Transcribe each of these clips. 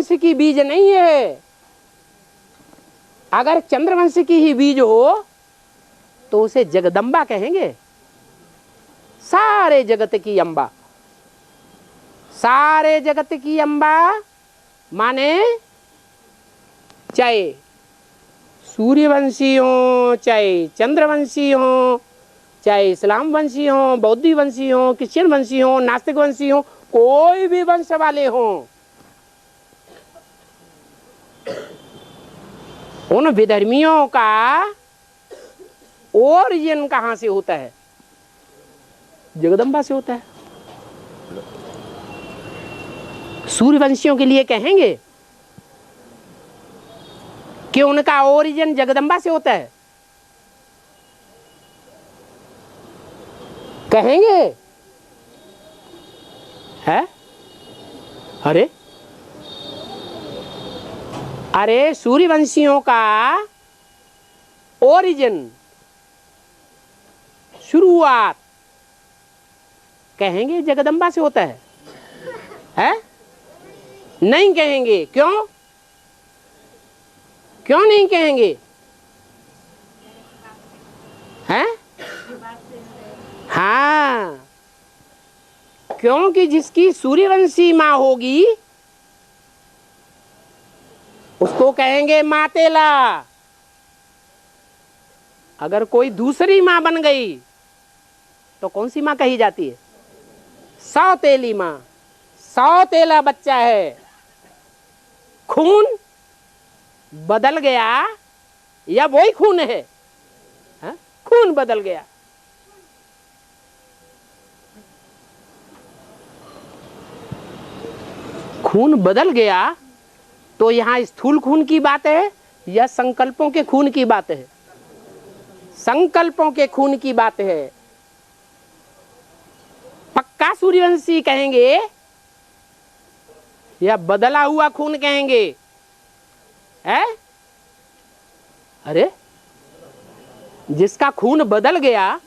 वंश की बीज नहीं है। अगर चंद्रवंश की ही बीज हो तो उसे जगदम्बा कहेंगे, सारे जगत की अम्बा। सारे जगत की अम्बा माने चाहे सूर्यवंशी हो, चाहे चंद्रवंशी हो, चाहे इस्लाम वंशी हो, बौद्धी वंशी हो, क्रिश्चियन वंशी हो, नास्तिक वंशी हो, कोई भी वंश वाले हो, उन विधर्मियों का ओरिजिन कहां से होता है? जगदम्बा से होता है। सूर्यवंशियों के लिए कहेंगे कि उनका ओरिजिन जगदम्बा से होता है, कहेंगे? है? अरे अरे सूर्यवंशियों का ओरिजिन, शुरुआत कहेंगे जगदम्बा से होता है? नहीं कहेंगे। क्यों? क्यों नहीं कहेंगे? हैं? हाँ, क्योंकि जिसकी सूर्यवंशी माँ होगी उसको कहेंगे मातेला। अगर कोई दूसरी माँ बन गई तो कौन सी माँ कही जाती है? सौतेली माँ। सौतेला बच्चा है। खून बदल गया या वही खून है? हा? खून बदल गया। खून बदल गया तो यहां स्थूल खून की बात है या संकल्पों के खून की बात है? संकल्पों के खून की बात है। पक्का सूर्यवंशी कहेंगे या बदला हुआ खून कहेंगे? है? अरे जिसका खून बदल गया,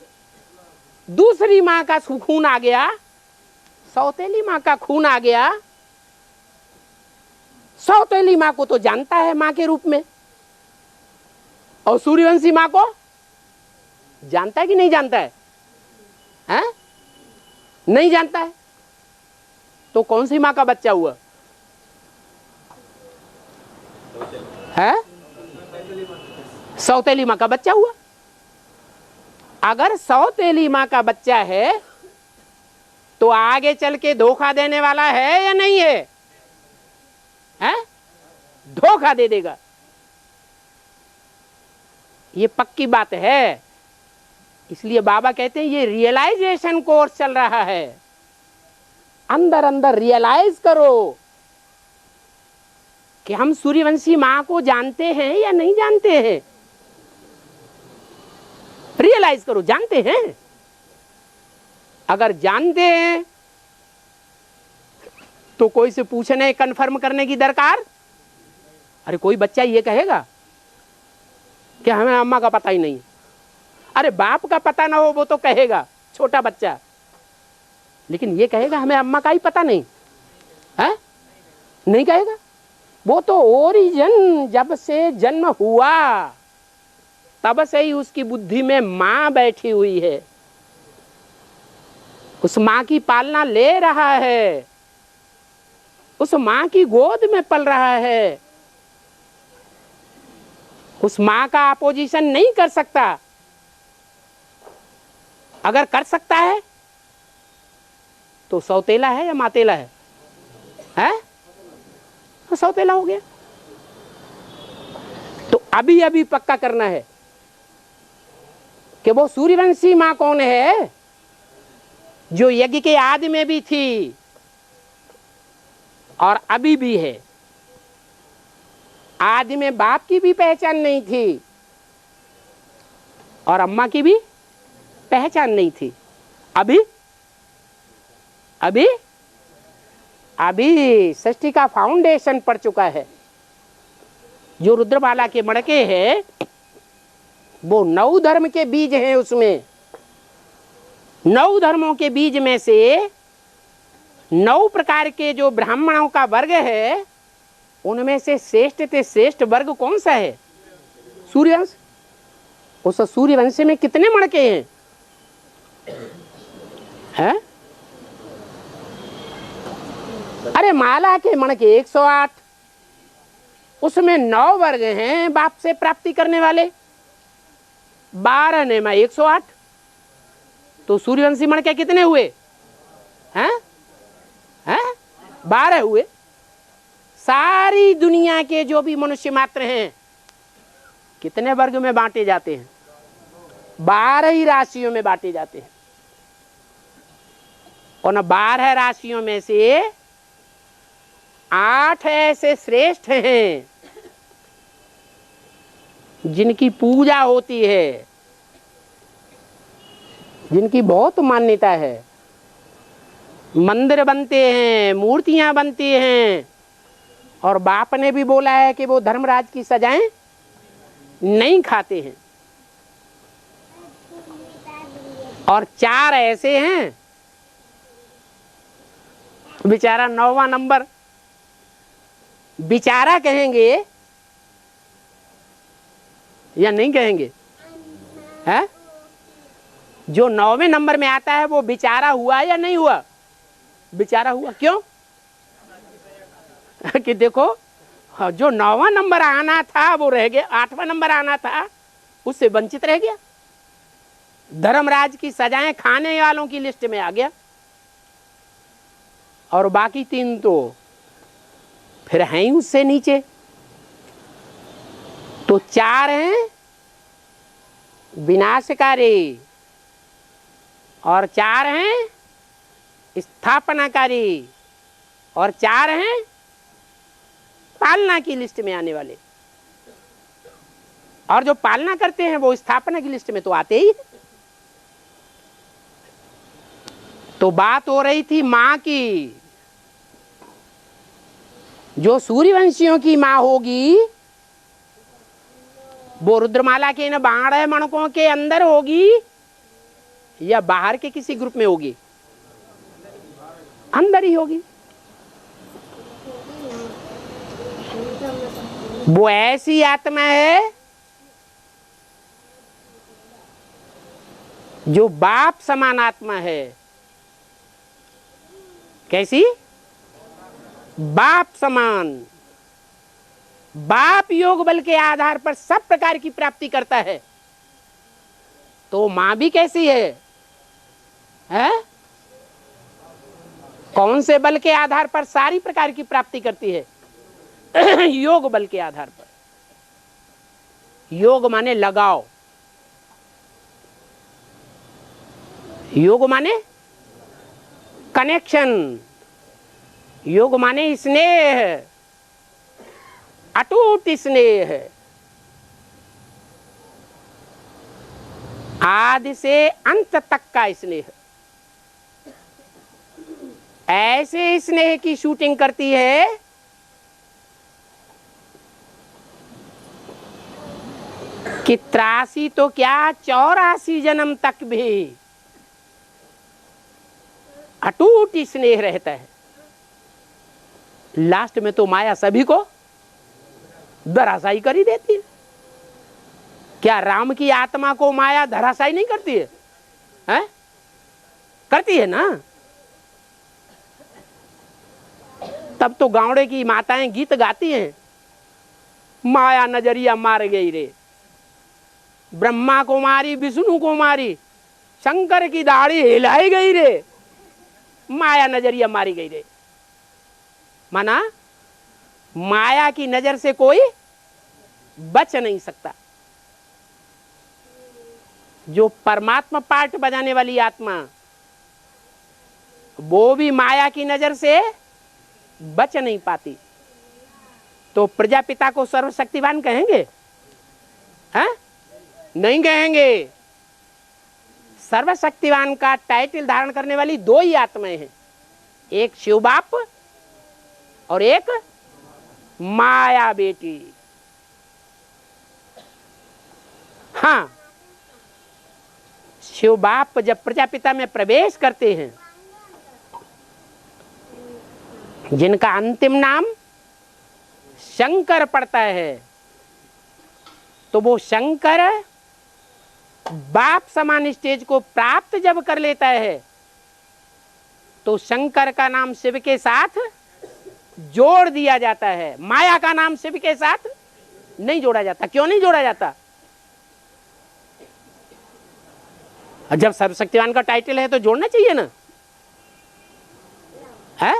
दूसरी माँ का खून आ गया, सौतेली माँ का खून आ गया। सौतेली माँ को तो जानता है माँ के रूप में, और सूर्यवंशी माँ को जानता है कि नहीं जानता है? हैं? नहीं जानता है। तो कौन सी माँ का बच्चा हुआ है? सौतेली माँ का बच्चा हुआ। अगर सौतेली माँ का बच्चा है तो आगे चल के धोखा देने वाला है या नहीं है? हैं? धोखा दे देगा, ये पक्की बात है। इसलिए बाबा कहते हैं ये रियलाइजेशन कोर्स चल रहा है। अंदर अंदर रियलाइज करो कि हम सूर्यवंशी माँ को जानते हैं या नहीं जानते हैं। रियलाइज करो, जानते हैं? अगर जानते हैं तो कोई से पूछने कंफर्म करने की दरकार। अरे कोई बच्चा ये कहेगा कि हमें अम्मा का पता ही नहीं। अरे बाप का पता ना हो वो तो कहेगा, छोटा बच्चा, लेकिन ये कहेगा हमें अम्मा का ही पता नहीं है? नहीं कहेगा। वो तो ओरिजिन जब से जन्म हुआ तब से ही उसकी बुद्धि में माँ बैठी हुई है, उस माँ की पालना ले रहा है, उस माँ की गोद में पल रहा है। उस माँ का अपोजिशन नहीं कर सकता। अगर कर सकता है तो सौतेला है या मातेला है? हैं? तो सौतेला हो गया। तो अभी अभी पक्का करना है कि वो सूर्यवंशी माँ कौन है, जो यज्ञ के आदि में भी थी और अभी भी है। आदि में बाप की भी पहचान नहीं थी और अम्मा की भी पहचान नहीं थी। अभी अभी अभी सृष्टि का फाउंडेशन पड़ चुका है। जो रुद्रमाला के मड़के हैं वो 9 धर्म के बीज हैं। उसमें 9 धर्मों के बीज में से 9 प्रकार के जो ब्राह्मणों का वर्ग है उनमें से श्रेष्ठ वर्ग कौन सा है? सूर्यवंश। उस सूर्यवंश में कितने मणके हैं? हैं? अरे माला के मणके 108, उसमें 9 वर्ग हैं बाप से प्राप्ति करने वाले, 12 ने 108, तो सूर्यवंशी मणके कितने हुए? हैं? 12 हुए। सारी दुनिया के जो भी मनुष्य मात्र हैं कितने वर्ग में बांटे जाते हैं? 12 ही राशियों में बांटे जाते हैं। और 12 राशियों में से 8 ऐसे श्रेष्ठ हैं जिनकी पूजा होती है, जिनकी बहुत मान्यता है। मंदिर बनते हैं, मूर्तियां बनती हैं, और बाप ने भी बोला है कि वो धर्मराज की सजाएं नहीं खाते हैं। और 4 ऐसे हैं, बेचारा 9वां नंबर बेचारा कहेंगे या नहीं कहेंगे? है जो 9वें नंबर में आता है वो बेचारा हुआ या नहीं हुआ? बेचारा हुआ। क्यों? कि देखो जो 9वां नंबर आना था वो रह गया, 8वां नंबर आना था उससे वंचित रह गया, धर्मराज की सजाएं खाने वालों की लिस्ट में आ गया, और बाकी 3 तो फिर हैं ही उससे नीचे। तो 4 हैं विनाशकारी और 4 हैं स्थापनाकारी और 4 हैं पालना की लिस्ट में आने वाले। और जो पालना करते हैं वो स्थापना की लिस्ट में तो आते ही। तो बात हो रही थी मां की। जो सूर्यवंशियों की मां होगी वो रुद्रमाला के इन 12 मणकों के अंदर होगी या बाहर के किसी ग्रुप में होगी? अंदर ही होगी। वो ऐसी आत्मा है जो बाप समान आत्मा है। कैसी? बाप समान। बाप योग बल के आधार पर सब प्रकार की प्राप्ति करता है। तो मां भी कैसी है? कौन से बल के आधार पर सारी प्रकार की प्राप्ति करती है? योग बल के आधार पर। योग माने लगाओ, योग माने कनेक्शन, योग माने स्नेह, अटूट स्नेह, आदि से अंत तक का स्नेह। ऐसे स्नेह की शूटिंग करती है कि 83 तो क्या 84 जन्म तक भी अटूट स्नेह रहता है। लास्ट में तो माया सभी को धराशायी कर ही देती है। क्या राम की आत्मा को माया धराशायी नहीं करती है? हैं? करती है ना। तब तो गावड़े की माताएं गीत गाती हैं, माया नजरिया मार गई रे, ब्रह्मा को मारी, विष्णु को मारी, शंकर की दाढ़ी हिलाई गई रे, माया नजरिया मारी गई रे। माना माया की नजर से कोई बच नहीं सकता। जो परमात्मा पार्ट बजाने वाली आत्मा वो भी माया की नजर से बच नहीं पाती। तो प्रजापिता को सर्वशक्तिवान कहेंगे? हैं? नहीं कहेंगे। सर्वशक्तिवान का टाइटल धारण करने वाली 2 ही आत्माएं हैं, एक शिव बाप और एक माया बेटी। हाँ, शिव बाप जब प्रजापिता में प्रवेश करते हैं, जिनका अंतिम नाम शंकर पढ़ता है तो वो शंकर बाप समान स्टेज को प्राप्त जब कर लेता है तो शंकर का नाम शिव के साथ जोड़ दिया जाता है। माया का नाम शिव के साथ नहीं जोड़ा जाता। क्यों नहीं जोड़ा जाता? जब सर्वशक्तिवान का टाइटल है तो जोड़ना चाहिए ना, है?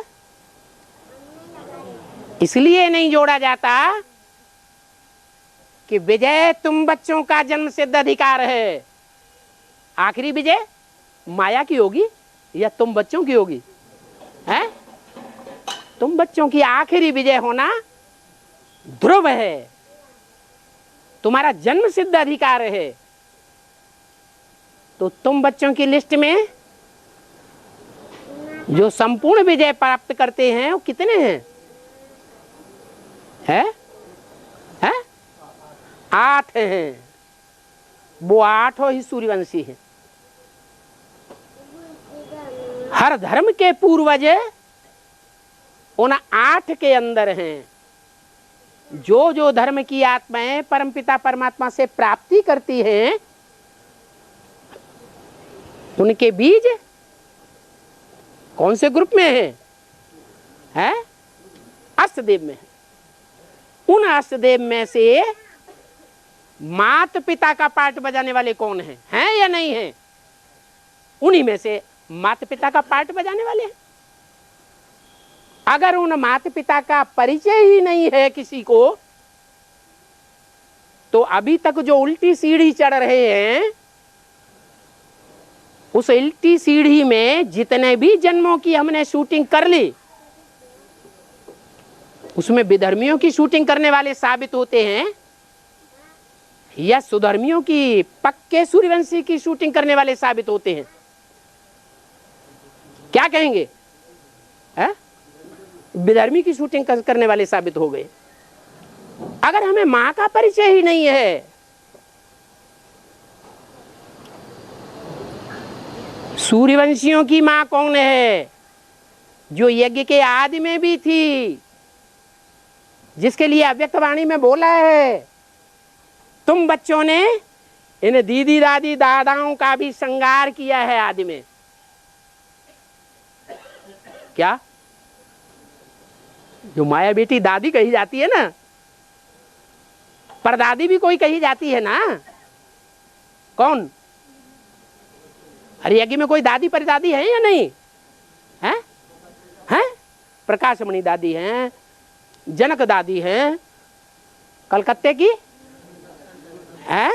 इसलिए नहीं जोड़ा जाता कि विजय तुम बच्चों का जन्म सिद्ध अधिकार है। आखिरी विजय माया की होगी या तुम बच्चों की होगी? है? तुम बच्चों की आखिरी विजय होना ध्रुव है, तुम्हारा जन्म सिद्ध अधिकार है। तो तुम बच्चों की लिस्ट में जो संपूर्ण विजय प्राप्त करते हैं वो कितने हैं? है? 8 हैं। वो 8 ही सूर्यवंशी हैं। हर धर्म के पूर्वज उन 8 के अंदर हैं। जो जो धर्म की आत्माएं परमपिता परमात्मा से प्राप्ति करती हैं उनके बीज कौन से ग्रुप में है? अष्टदेव में है। उन अष्टदेव में से माता पिता का पार्ट बजाने वाले कौन हैं या नहीं हैं? उन्हीं में से माता पिता का पार्ट बजाने वाले हैं। अगर उन माता पिता का परिचय ही नहीं है किसी को तो अभी तक जो उल्टी सीढ़ी चढ़ रहे हैं उस उल्टी सीढ़ी में जितने भी जन्मों की हमने शूटिंग कर ली उसमें विधर्मियों की शूटिंग करने वाले साबित होते हैं या सुधर्मियों की पक्के सूर्यवंशी की शूटिंग करने वाले साबित होते हैं? क्या कहेंगे? विधर्मी की शूटिंग करने वाले साबित हो गए। अगर हमें मां का परिचय ही नहीं है, सूर्यवंशियों की मां कौन है? जो यज्ञ के आदि में भी थी, जिसके लिए अव्यक्त वाणी में बोला है तुम बच्चों ने इन दीदी दादी दादाओं का भी श्रृंगार किया है आदि में। क्या? जो माया बेटी दादी कही जाती है ना, परदादी भी कोई कही जाती है ना। कौन? अरे यज्ञ में कोई दादी परदादी है या नहीं है? प्रकाशमणि दादी हैं, जनक दादी हैं, कलकत्ते की है,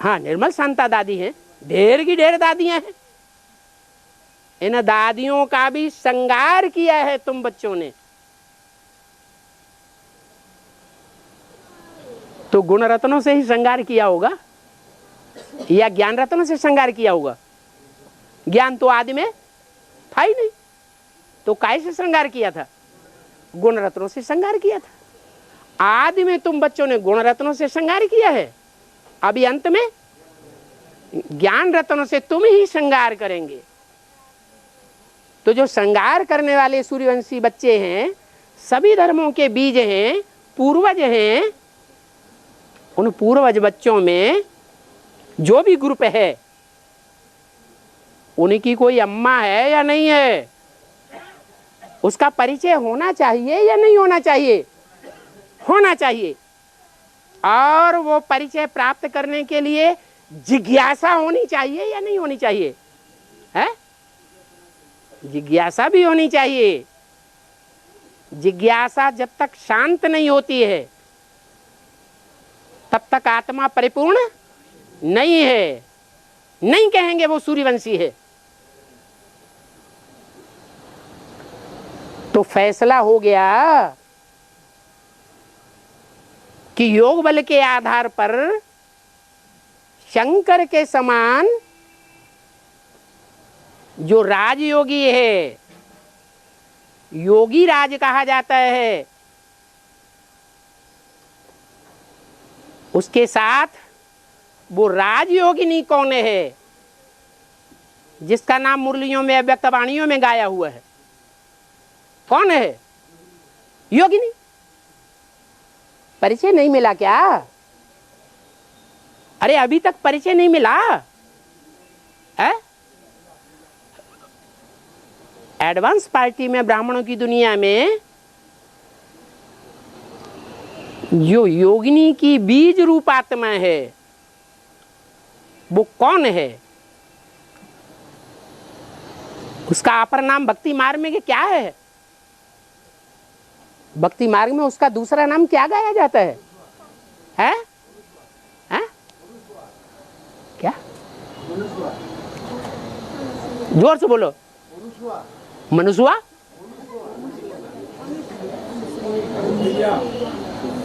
हाँ निर्मल शांता दादी हैं, ढेर की ढेर दादियां हैं। इन दादियों का भी श्रृंगार किया है तुम बच्चों ने। तो गुण रत्नों से ही श्रृंगार किया होगा या ज्ञान रत्नों से श्रृंगार किया होगा? ज्ञान तो आदि में था ही नहीं, तो काय से श्रृंगार किया था? गुण रत्नों से श्रृंगार किया था। आदि में तुम बच्चों ने गुण रत्नों से श्रृंगार किया है, अभी अंत में ज्ञान रत्नों से तुम ही श्रृंगार करेंगे। तो जो श्रृंगार करने वाले सूर्यवंशी बच्चे हैं सभी धर्मों के बीज हैं, पूर्वज हैं। उन पूर्वज बच्चों में जो भी ग्रुप है उनकी कोई अम्मा है या नहीं है? उसका परिचय होना चाहिए या नहीं होना चाहिए? होना चाहिए। और वो परिचय प्राप्त करने के लिए जिज्ञासा होनी चाहिए या नहीं होनी चाहिए? है? जिज्ञासा भी होनी चाहिए। जिज्ञासा जब तक शांत नहीं होती है तब तक आत्मा परिपूर्ण नहीं है। नहीं कहेंगे वो सूर्यवंशी है। तो फैसला हो गया कि योग बल के आधार पर शंकर के समान जो राजयोगी है, योगी राज कहा जाता है, उसके साथ वो राजयोगिनी कौन है जिसका नाम मुरलियों में अव्यक्त वाणियों में गाया हुआ है? कौन है? योगिनी। परिचय नहीं मिला क्या? अरे अभी तक परिचय नहीं मिला है? एडवांस पार्टी में ब्राह्मणों की दुनिया में जो योगिनी की बीज रूप आत्मा है वो कौन है? उसका अपर नाम भक्ति मार्ग में क्या है? भक्ति मार्ग में उसका दूसरा नाम क्या गाया जाता है? हैं? हैं? क्या? जोर से बोलो। मनुष्वा,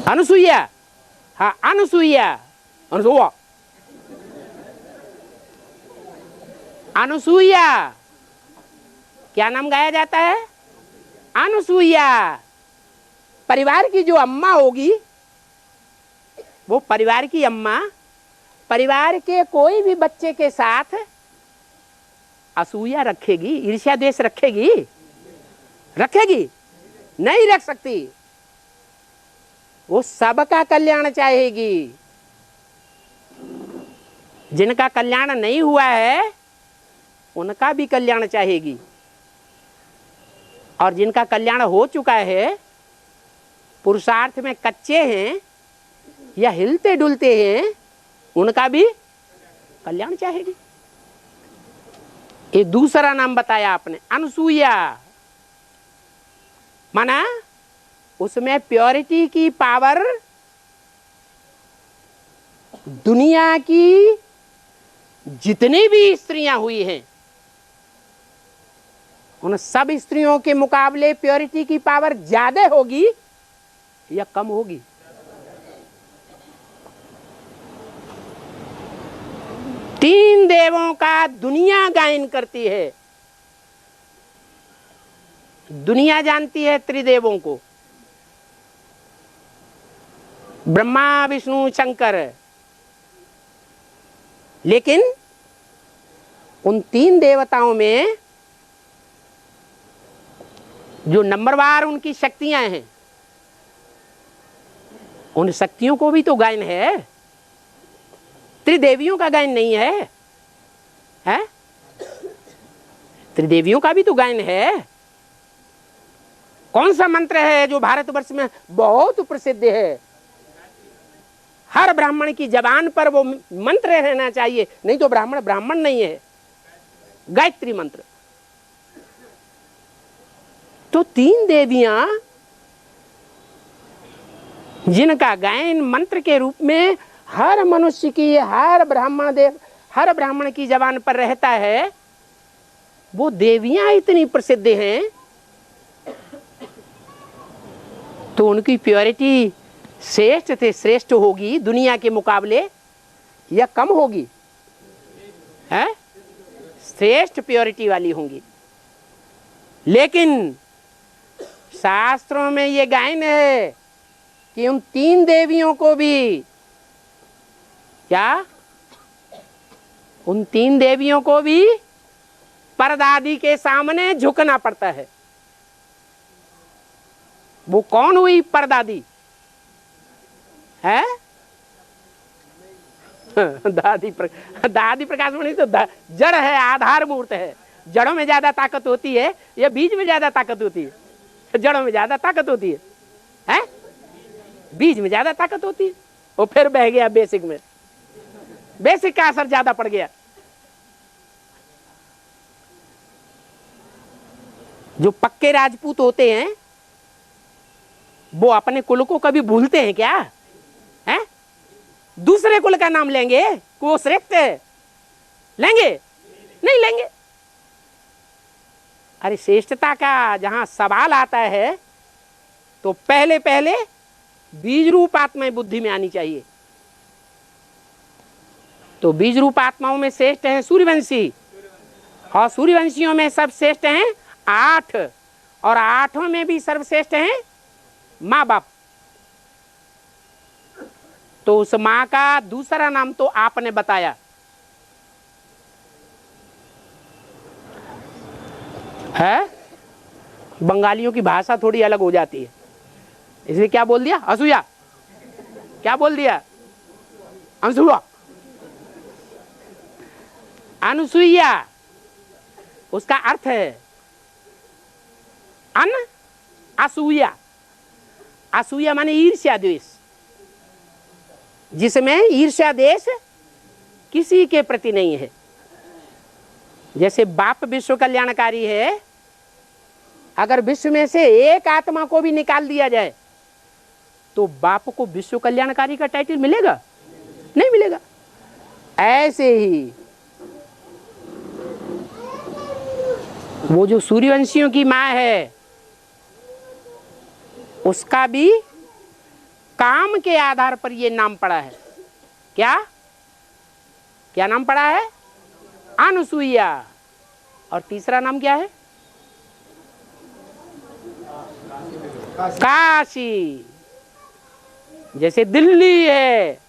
अनुसुईया, हाँ अनुसुईया, अनुसुईया, अनुसुईया क्या नाम गाया जाता है? अनुसुईया। परिवार की जो अम्मा होगी वो परिवार की अम्मा परिवार के कोई भी बच्चे के साथ असूया रखेगी, ईर्ष्या द्वेष रखेगी? रखेगी? नहीं रख सकती। वो सबका कल्याण चाहेगी। जिनका कल्याण नहीं हुआ है उनका भी कल्याण चाहेगी, और जिनका कल्याण हो चुका है, पुरुषार्थ में कच्चे हैं या हिलते डुलते हैं, उनका भी कल्याण चाहेगी। एक दूसरा नाम बताया आपने, अनुसूया, माना उसमें प्योरिटी की पावर दुनिया की जितनी भी स्त्रियां हुई हैं उन सब स्त्रियों के मुकाबले प्योरिटी की पावर ज्यादा होगी या कम होगी? तीन देवों का दुनिया गायन करती है। दुनिया जानती है त्रिदेवों को, ब्रह्मा विष्णु शंकर, लेकिन उन तीन देवताओं में जो नंबरवार उनकी शक्तियां हैं, उन शक्तियों को भी तो गायन है, त्रिदेवियों का गायन नहीं है, है? त्रिदेवियों का भी तो गायन है। कौन सा मंत्र है जो भारतवर्ष में बहुत प्रसिद्ध है? हर ब्राह्मण की जबान पर वो मंत्र रहना चाहिए, नहीं तो ब्राह्मण ब्राह्मण नहीं है। गायत्री मंत्र। तो तीन देवियां जिनका गायन मंत्र के रूप में हर मनुष्य की, हर ब्राह्मण की जबान पर रहता है, वो देवियां इतनी प्रसिद्ध हैं, तो उनकी प्योरिटी श्रेष्ठ से श्रेष्ठ होगी दुनिया के मुकाबले या कम होगी? है? श्रेष्ठ प्योरिटी वाली होंगी। लेकिन शास्त्रों में ये गायन है कि उन तीन देवियों को भी, क्या उन तीन देवियों को भी परदादी के सामने झुकना पड़ता है। वो कौन हुई परदादी? है? दादी प्रकाश मणि तो जड़ है, आधार मूर्त है। जड़ों में ज्यादा ताकत होती है या बीज में ज्यादा ताकत होती है? जड़ों में ज्यादा ताकत होती है, है? बीज में ज्यादा ताकत होती है। वो फिर बह गया बेसिक में, बेसिक का असर ज्यादा पड़ गया। जो पक्के राजपूत होते हैं वो अपने कुल को कभी भूलते हैं क्या? हैं? दूसरे कुल का नाम लेंगे, वो श्रेष्ठ है, लेंगे? नहीं लेंगे। अरे श्रेष्ठता का जहां सवाल आता है तो पहले पहले बीज रूप आत्माएं बुद्धि में आनी चाहिए। तो बीज रूप आत्माओं में श्रेष्ठ हैं सूर्यवंशी, और सूर्यवंशियों में सब श्रेष्ठ हैं 8, और 8 में भी सर्वश्रेष्ठ हैं माँ बाप। तो उस माँ का दूसरा नाम तो आपने बताया है। बंगालियों की भाषा थोड़ी अलग हो जाती है, इसलिए क्या बोल दिया? असूया। क्या बोल दिया? अनुसुआ, अनुसुईया उसका अर्थ है अन असूया। असूया माने ईर्ष्या द्वेष, जिसमें ईर्ष्या द्वेष किसी के प्रति नहीं है। जैसे बाप विश्व कल्याणकारी है, अगर विश्व में से एक आत्मा को भी निकाल दिया जाए तो बाप को विश्व कल्याणकारी का टाइटल मिलेगा? नहीं मिलेगा। ऐसे ही वो जो सूर्यवंशियों की मां है, उसका भी काम के आधार पर ये नाम पड़ा है। क्या क्या नाम पड़ा है? अनुसुईया। और तीसरा नाम क्या है? काशी। जैसे दिल्ली है,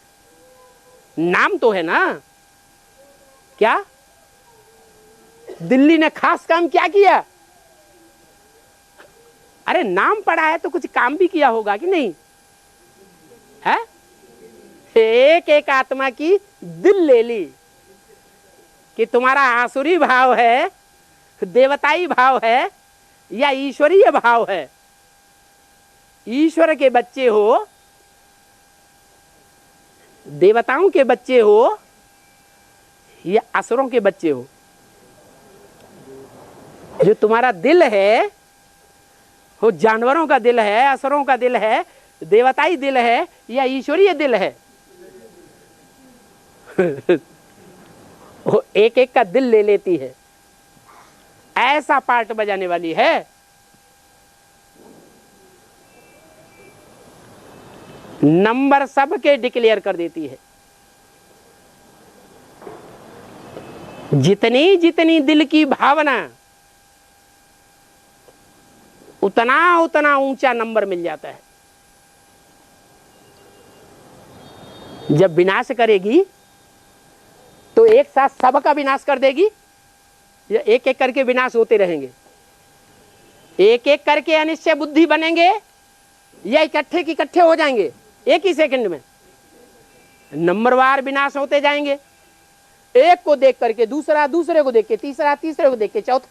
नाम तो है ना। क्या दिल्ली ने खास काम क्या किया? अरे नाम पड़ा है तो कुछ काम भी किया होगा कि नहीं है? एक एक आत्मा की दिल ले ली कि तुम्हारा आसुरी भाव है, देवताई भाव है या ईश्वरीय भाव है। ईश्वर के बच्चे हो, देवताओं के बच्चे हो या असुरों के बच्चे हो। जो तुम्हारा दिल है वो जानवरों का दिल है, असुरों का दिल है, देवताई दिल है या ईश्वरीय दिल है। वो एक एक का दिल ले लेती है। ऐसा पार्ट बजाने वाली है। नंबर सबके डिक्लेयर कर देती है। जितनी जितनी दिल की भावना, उतना उतना ऊंचा नंबर मिल जाता है। जब विनाश करेगी तो एक साथ सबका विनाश कर देगी या एक एक करके विनाश होते रहेंगे? एक एक करके अनिश्चय बुद्धि बनेंगे या इकट्ठे की इकट्ठे हो जाएंगे? एक ही सेकंड में नंबरवार विनाश होते जाएंगे। एक को देख करके दूसरा, दूसरे को देख के तीसरा, तीसरे को देख के चौथा।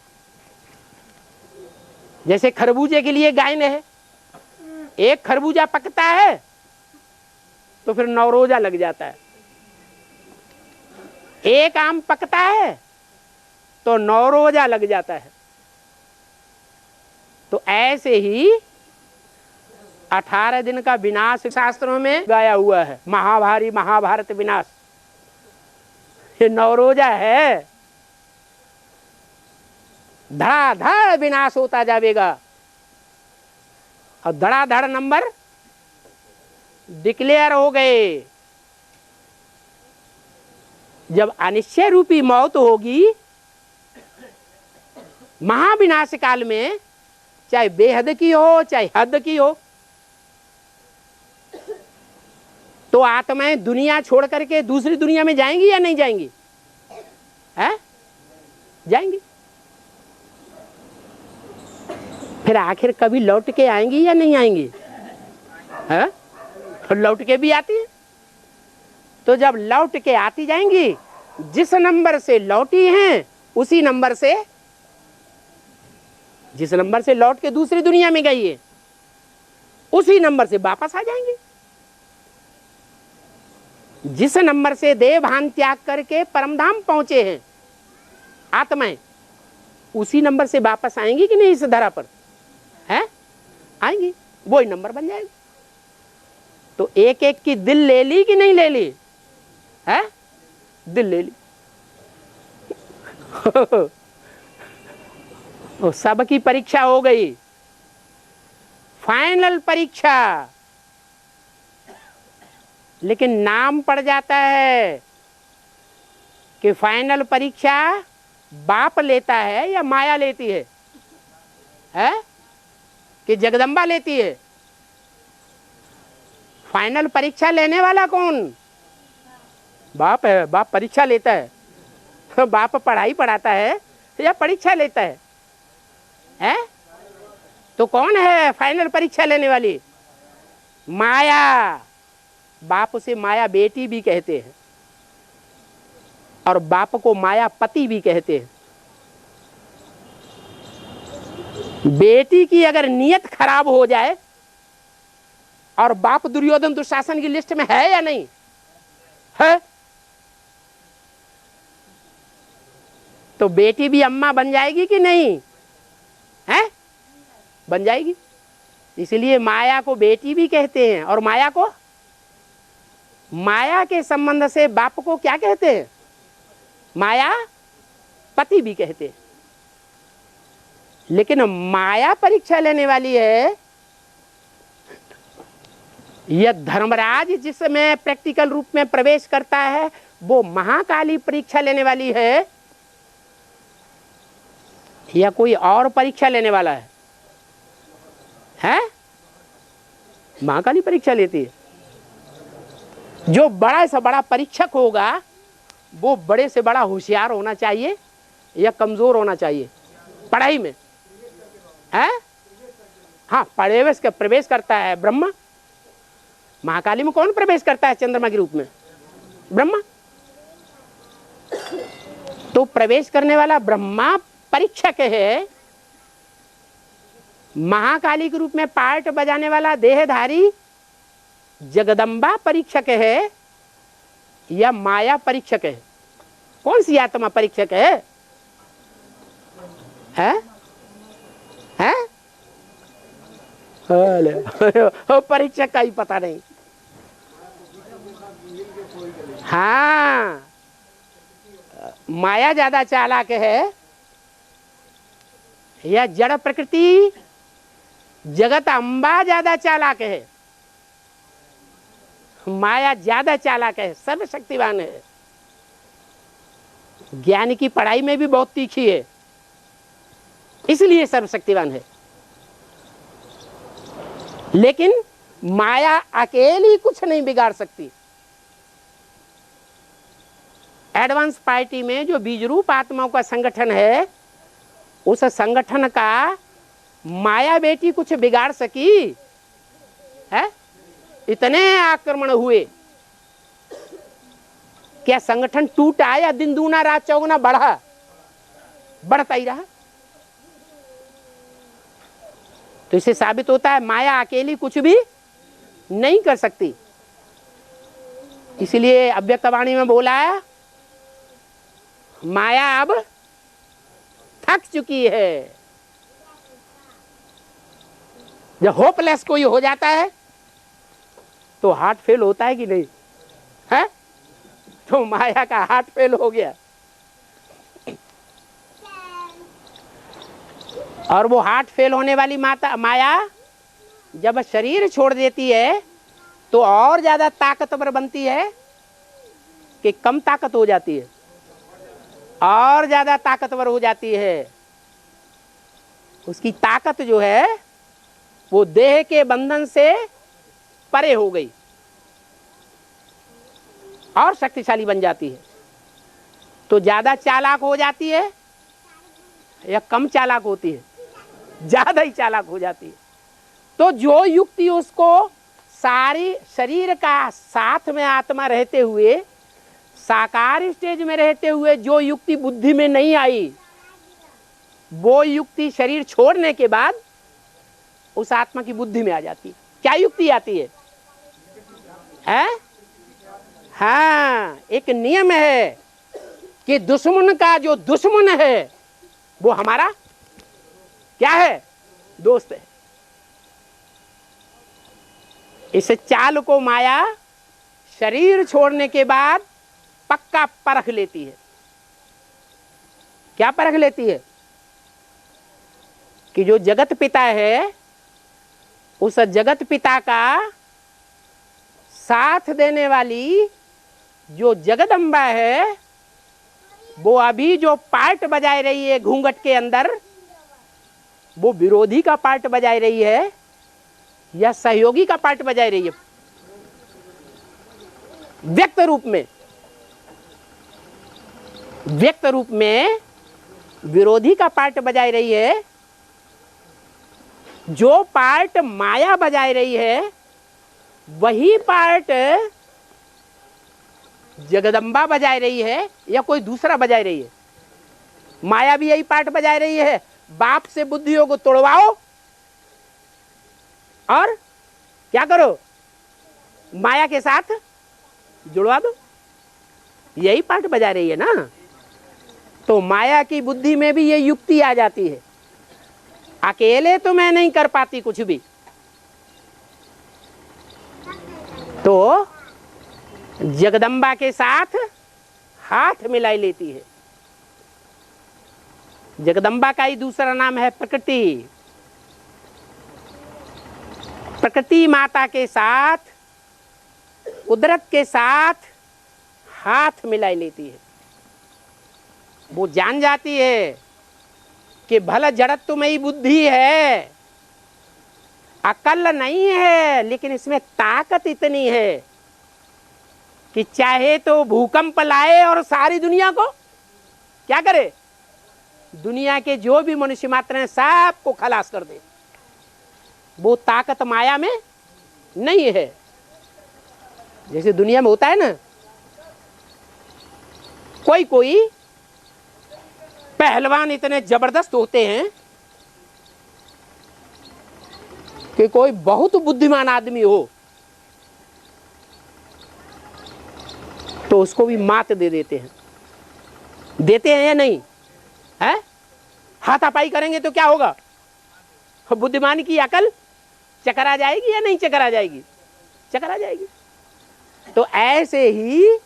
जैसे खरबूजे के लिए गायन है, एक खरबूजा पकता है तो फिर नौरोजा लग जाता है। एक आम पकता है तो नौरोजा लग जाता है। तो ऐसे ही 18 दिन का विनाश शास्त्रों में गाया हुआ है। महाभारी महाभारत विनाश, ये नौरोजा है। धड़ाधड़ विनाश होता जाएगा और धड़ाधड़ नंबर डिक्लेयर हो गए। जब अनिश्चय रूपी मौत होगी महाविनाश काल में, चाहे बेहद की हो चाहे हद की हो, तो आत्माएं दुनिया छोड़ करके दूसरी दुनिया में जाएंगी या नहीं जाएंगी? है? जाएंगी। फिर आखिर कभी लौट के आएंगी या नहीं आएंगी? है? लौट के भी आती है। तो जब लौट के आती जाएंगी, जिस नंबर से लौटी हैं उसी नंबर से, जिस नंबर से लौट के दूसरी दुनिया में गई है उसी नंबर से वापस आ जाएंगी। जिस नंबर से देह भान त्याग करके परमधाम पहुंचे हैं आत्माएं, उसी नंबर से वापस आएंगी कि नहीं इस धरा पर? है? आएंगी। वही नंबर बन जाएगा। तो एक एक की दिल ले ली कि नहीं ले ली? है? दिल ले ली। सबकी परीक्षा हो गई, फाइनल परीक्षा। लेकिन नाम पड़ जाता है कि फाइनल परीक्षा बाप लेता है या माया लेती है? है? कि जगदम्बा लेती है? फाइनल परीक्षा लेने वाला कौन? बाप है। बाप परीक्षा लेता है। बाप पढ़ाई पढ़ाता है या परीक्षा लेता है? है? तो कौन है फाइनल परीक्षा लेने वाली? माया। बाप उसे माया बेटी भी कहते हैं और बाप को माया पति भी कहते हैं। बेटी की अगर नीयत खराब हो जाए, और बाप दुर्योधन दुशासन की लिस्ट में है या नहीं है, तो बेटी भी अम्मा बन जाएगी कि नहीं है? बन जाएगी। इसलिए माया को बेटी भी कहते हैं और माया के संबंध से बाप को क्या कहते हैं? माया पति भी कहते हैं। लेकिन माया परीक्षा लेने वाली है, यह धर्मराज जिसमें प्रैक्टिकल रूप में प्रवेश करता है, वो महाकाली परीक्षा लेने वाली है या कोई और परीक्षा लेने वाला है? महाकाली परीक्षा लेती है। जो बड़ा से बड़ा परीक्षक होगा वो बड़े से बड़ा होशियार होना चाहिए या कमजोर होना चाहिए पढ़ाई में? हाँ, प्रवेश करता है ब्रह्मा। महाकाली में कौन प्रवेश करता है चंद्रमा के रूप में? ब्रह्मा। तो प्रवेश करने वाला ब्रह्मा परीक्षक है। महाकाली के रूप में पार्ट बजाने वाला देहधारी जगदम्बा परीक्षक है या माया परीक्षक है? कौन सी आत्मा परीक्षक है? परीक्षक का ही पता नहीं। हाँ, माया ज्यादा चालाक है या जड़ प्रकृति जगत अम्बा ज्यादा चालाक है? माया ज्यादा चालाक है, सर्वशक्तिवान है। ज्ञान की पढ़ाई में भी बहुत तीखी है, इसलिए सर्वशक्तिवान है। लेकिन माया अकेली कुछ नहीं बिगाड़ सकती। एडवांस पार्टी में जो बीज रूप आत्माओं का संगठन है, उस संगठन का माया बेटी कुछ बिगाड़ सकी है? इतने आक्रमण हुए, क्या संगठन टूटा या दिन दूना रात चौगुना बढ़ा? बढ़ता ही रहा। तो इससे साबित होता है माया अकेली कुछ भी नहीं कर सकती। इसलिए अव्यक्तवाणी में बोला है, माया अब थक चुकी है। जब होपलेस कोई हो जाता है तो हार्ट फेल होता है कि नहीं है? तो माया का हार्ट फेल हो गया, और वो हार्ट फेल होने वाली माया जब शरीर छोड़ देती है तो और ज्यादा ताकतवर बनती है कि कम ताकत हो जाती है? और ज्यादा ताकतवर हो जाती है। उसकी ताकत जो है वो देह के बंधन से परे हो गई और शक्तिशाली बन जाती है। तो ज्यादा चालाक हो जाती है या कम चालाक होती है? ज्यादा ही चालाक हो जाती है। तो जो युक्ति उसको सारी शरीर का साथ में आत्मा रहते हुए, साकार स्टेज में रहते हुए जो युक्ति बुद्धि में नहीं आई, वो युक्ति शरीर छोड़ने के बाद उस आत्मा की बुद्धि में आ जाती है। क्या युक्ति आती है? हाँ, एक नियम है कि दुश्मन का जो दुश्मन है वो हमारा क्या है? दोस्त है। इस चाल को माया शरीर छोड़ने के बाद पक्का परख लेती है। क्या परख लेती है? कि जो जगत पिता है, उस जगत पिता का साथ देने वाली जो जगदम्बा है, वो अभी जो पार्ट बजाए रही है घूंघट के अंदर, वो विरोधी का पार्ट बजाए रही है या सहयोगी का पार्ट बजाए रही है? व्यक्त रूप में विरोधी का पार्ट बजाए रही है। जो पार्ट माया बजाए रही है वही पार्ट जगदम्बा बजा रही है या कोई दूसरा बजा रही है? माया भी यही पार्ट बजा रही है। बाप से बुद्धियों को तोड़वाओ और क्या करो, माया के साथ जुड़वा दो, यही पार्ट बजा रही है ना। तो माया की बुद्धि में भी ये युक्ति आ जाती है, अकेले तो मैं नहीं कर पाती कुछ भी, तो जगदम्बा के साथ हाथ मिलाई लेती है। जगदम्बा का ही दूसरा नाम है प्रकृति। प्रकृति माता के साथ, कुदरत के साथ हाथ मिलाई लेती है। वो जान जाती है कि भला जड़त्व में ही बुद्धि है, अकल नहीं है, लेकिन इसमें ताकत इतनी है कि चाहे तो भूकंप लाए और सारी दुनिया को क्या करे, दुनिया के जो भी मनुष्य मात्र हैं सबको खलास कर दे। वो ताकत माया में नहीं है। जैसे दुनिया में होता है ना, कोई कोई पहलवान इतने जबरदस्त होते हैं कि कोई बहुत बुद्धिमान आदमी हो तो उसको भी मात दे देते हैं। देते हैं या नहीं है? हाथापाई करेंगे तो क्या होगा? बुद्धिमान की अकल चकरा जाएगी या नहीं चकरा जाएगी? चकरा जाएगी। तो ऐसे ही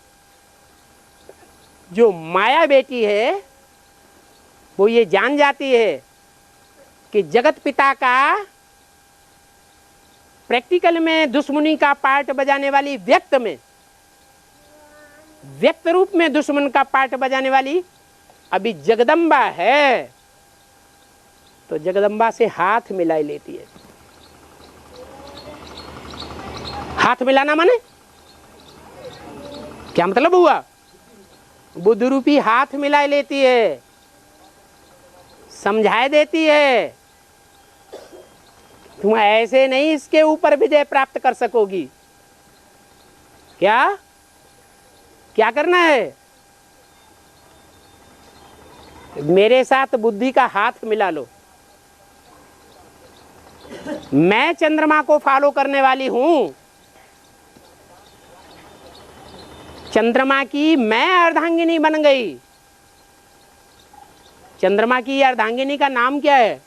जो माया बेटी है वो ये जान जाती है कि जगत पिता का प्रैक्टिकल में दुश्मनी का पार्ट बजाने वाली व्यक्त में, व्यक्त रूप में दुश्मन का पार्ट बजाने वाली अभी जगदम्बा है। तो जगदम्बा से हाथ मिलाई लेती है। हाथ मिलाना माने क्या मतलब हुआ? बुद्ध रूपी हाथ मिलाई लेती है, समझाए देती है तुम ऐसे नहीं इसके ऊपर विजय प्राप्त कर सकोगी। क्या क्या करना है? मेरे साथ बुद्धि का हाथ मिला लो। मैं चंद्रमा को फॉलो करने वाली हूं। चंद्रमा की मैं अर्धांगिनी बन गई। चंद्रमा की अर्धांगिनी का नाम क्या है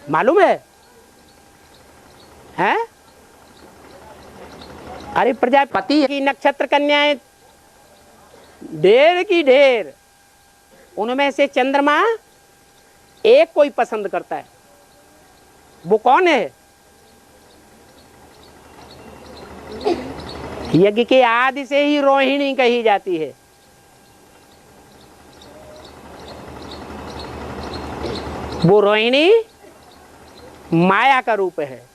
मालूम है? हैं? अरे प्रजापति की नक्षत्र कन्याएं ढेर की ढेर, उनमें से चंद्रमा एक कोई पसंद करता है। वो कौन है? यज्ञ के आदि से ही रोहिणी कही जाती है। वो रोहिणी माया का रूप है।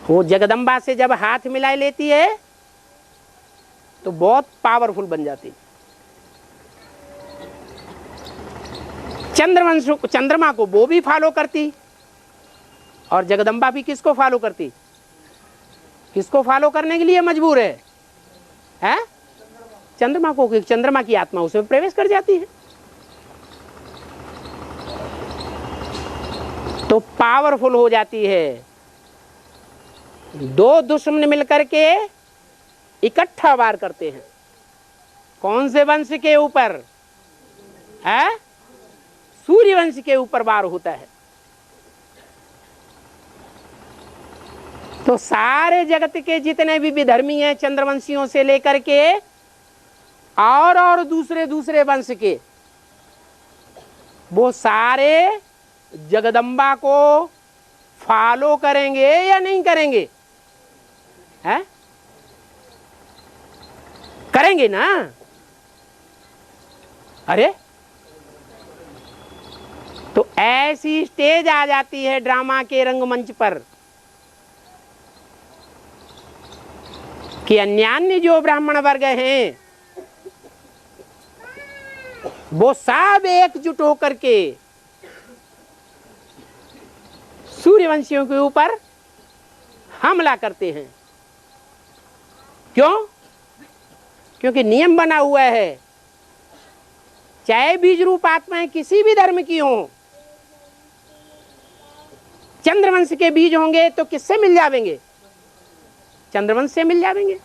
वो जगदम्बा से जब हाथ मिला लेती है तो बहुत पावरफुल बन जाती। चंद्रमा को वो भी फॉलो करती और जगदम्बा भी किसको फॉलो करती? किसको फॉलो करने के लिए मजबूर है? हैं? चंद्रमा को। चंद्रमा की आत्मा उसमें प्रवेश कर जाती है। तो पावरफुल हो जाती है। दो दुश्मन मिलकर के इकट्ठा वार करते हैं। कौन से वंश के ऊपर है? सूर्य वंश के ऊपर वार होता है। तो सारे जगत के जितने भी विधर्मी हैं, चंद्रवंशियों से लेकर के और दूसरे दूसरे वंश के, वो सारे जगदम्बा को फॉलो करेंगे या नहीं करेंगे? हैं? करेंगे ना? अरे तो ऐसी स्टेज आ जाती है ड्रामा के रंगमंच पर कि अन्यान्य जो ब्राह्मण वर्ग हैं वो सब एकजुट होकर के सूर्यवंशियों के ऊपर हमला करते हैं। क्यों? क्योंकि नियम बना हुआ है, चाहे बीज रूप आत्माएं किसी भी धर्म की हों, चंद्रवंश के बीज होंगे तो किससे मिल जावेंगे? चंद्रवंश से मिल जावेंगे।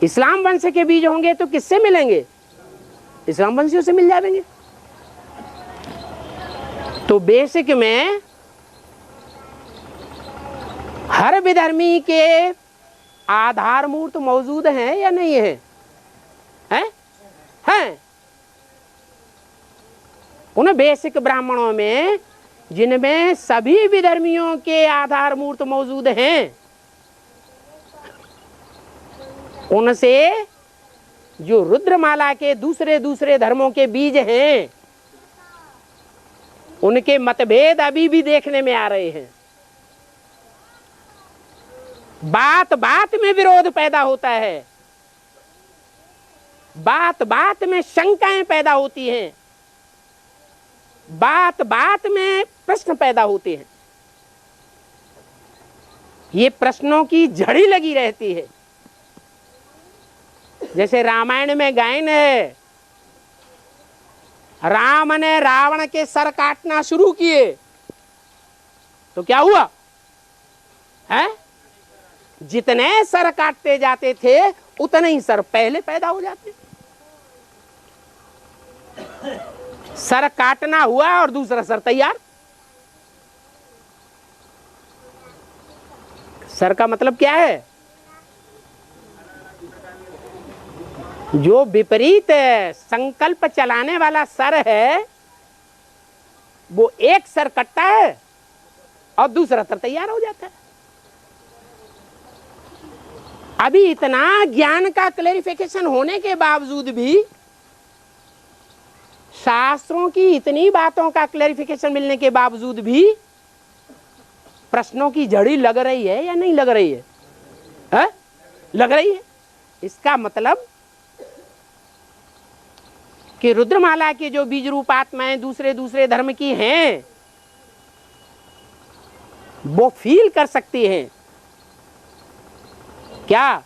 इस्लाम वंश के बीज होंगे तो किससे मिलेंगे? इस्लाम वंशियों से मिल जाएंगे। तो बेसिक में हर विधर्मी के आधार मूर्त मौजूद हैं या नहीं है? हैं? उन बेसिक ब्राह्मणों में जिनमें सभी विधर्मियों के आधार मूर्त मौजूद हैं, उनसे जो रुद्रमाला के दूसरे दूसरे धर्मों के बीज हैं, उनके मतभेद अभी भी देखने में आ रहे हैं। बात बात में विरोध पैदा होता है, बात बात में शंकाएं पैदा होती हैं, बात बात में प्रश्न पैदा होते हैं। ये प्रश्नों की झड़ी लगी रहती है। जैसे रामायण में गायन है, राम ने रावण के सर काटना शुरू किए तो क्या हुआ है? जितने सर काटते जाते थे उतने ही सर पहले पैदा हो जाते। सर काटना हुआ और दूसरा सर तैयार। सर का मतलब क्या है? जो विपरीत संकल्प चलाने वाला सर है, वो एक सर कटता है और दूसरा सर तैयार हो जाता है। अभी इतना ज्ञान का क्लैरिफिकेशन होने के बावजूद भी, शास्त्रों की इतनी बातों का क्लैरिफिकेशन मिलने के बावजूद भी प्रश्नों की झड़ी लग रही है या नहीं लग रही है? लग रही है। इसका मतलब कि रुद्रमाला के जो बीज रूप आत्माएं दूसरे दूसरे धर्म की हैं, वो फील कर सकती हैं क्या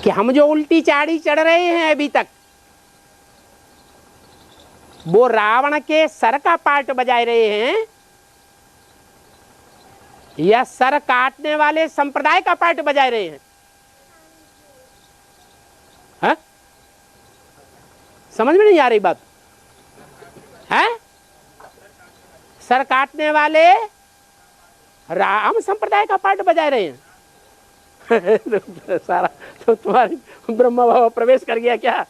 कि हम जो उल्टी चाड़ी चढ़ रहे हैं अभी तक, वो रावण के सर का पार्ट बजा रहे हैं या सर काटने वाले संप्रदाय का पार्ट बजा रहे हैं? हाँ? समझ में नहीं आ रही बात है? सर काटने वाले राम संप्रदाय का पार्ट बजा रहे हैं। सारा तो तुम्हारी ब्रह्मा बाबा प्रवेश कर गया क्या?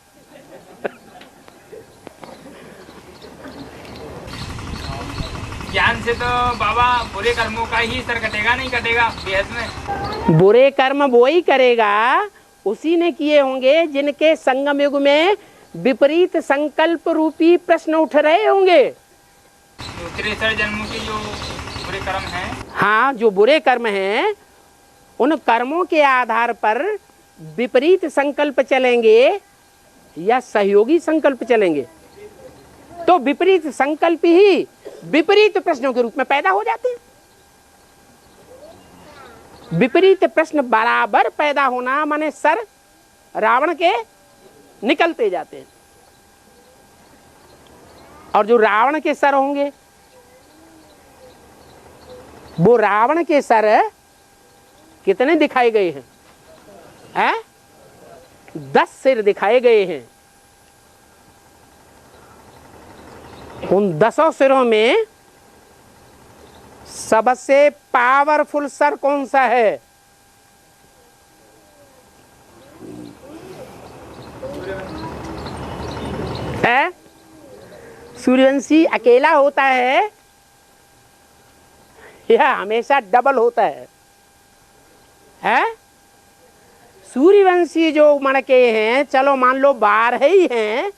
ज्ञान से तो बाबा बुरे कर्मों का ही सर कटेगा, नहीं कटेगा बेहद में? बुरे कर्म वो ही करेगा, उसी ने किए होंगे जिनके संगम युग में विपरीत संकल्प रूपी प्रश्न उठ रहे होंगे। दूसरे सर जन्मों के जो बुरे कर्म हैं, हाँ, जो बुरे कर्म हैं, उन कर्मों के आधार पर विपरीत संकल्प चलेंगे या सहयोगी संकल्प चलेंगे, तो विपरीत संकल्प ही विपरीत प्रश्नों के रूप में पैदा हो जाते हैं। विपरीत प्रश्न बराबर पैदा होना माने सर रावण के निकलते जाते हैं। और जो रावण के सर होंगे, वो रावण के सर कितने दिखाए गए हैं? 10 सिर दिखाए गए हैं। उन 10 सिरों में सबसे पावरफुल सर कौन सा है? सूर्यवंशी अकेला होता है या हमेशा डबल होता है? सूर्यवंशी जो मणके हैं, चलो मान लो 12 ही हैं,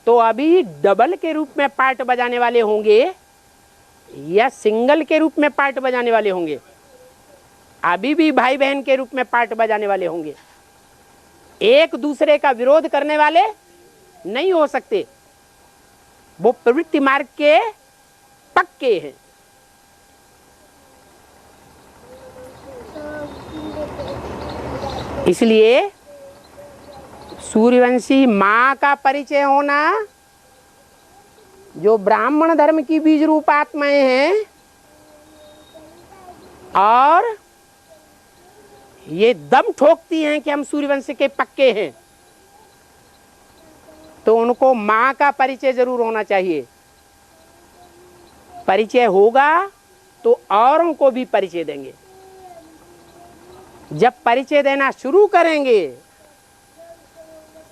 तो अभी डबल के रूप में पार्ट बजाने वाले होंगे या सिंगल के रूप में पार्ट बजाने वाले होंगे? अभी भी भाई बहन के रूप में पार्ट बजाने वाले होंगे। एक दूसरे का विरोध करने वाले नहीं हो सकते। वो प्रवृत्ति मार्ग के पक्के हैं। इसलिए सूर्यवंशी मां का परिचय होना, जो ब्राह्मण धर्म की बीज रूप आत्माएं हैं और ये दम ठोकती हैं कि हम सूर्यवंश के पक्के हैं, तो उनको मां का परिचय जरूर होना चाहिए। परिचय होगा तो औरों को भी परिचय देंगे। जब परिचय देना शुरू करेंगे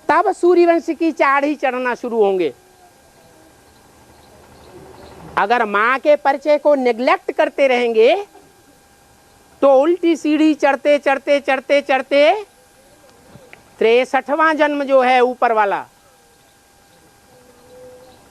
तब सूर्यवंश की चाढ़ी चढ़ना शुरू होंगे। अगर मां के परिचय को नेग्लेक्ट करते रहेंगे तो उल्टी सीढ़ी चढ़ते चढ़ते चढ़ते चढ़ते 63वां जन्म जो है ऊपर वाला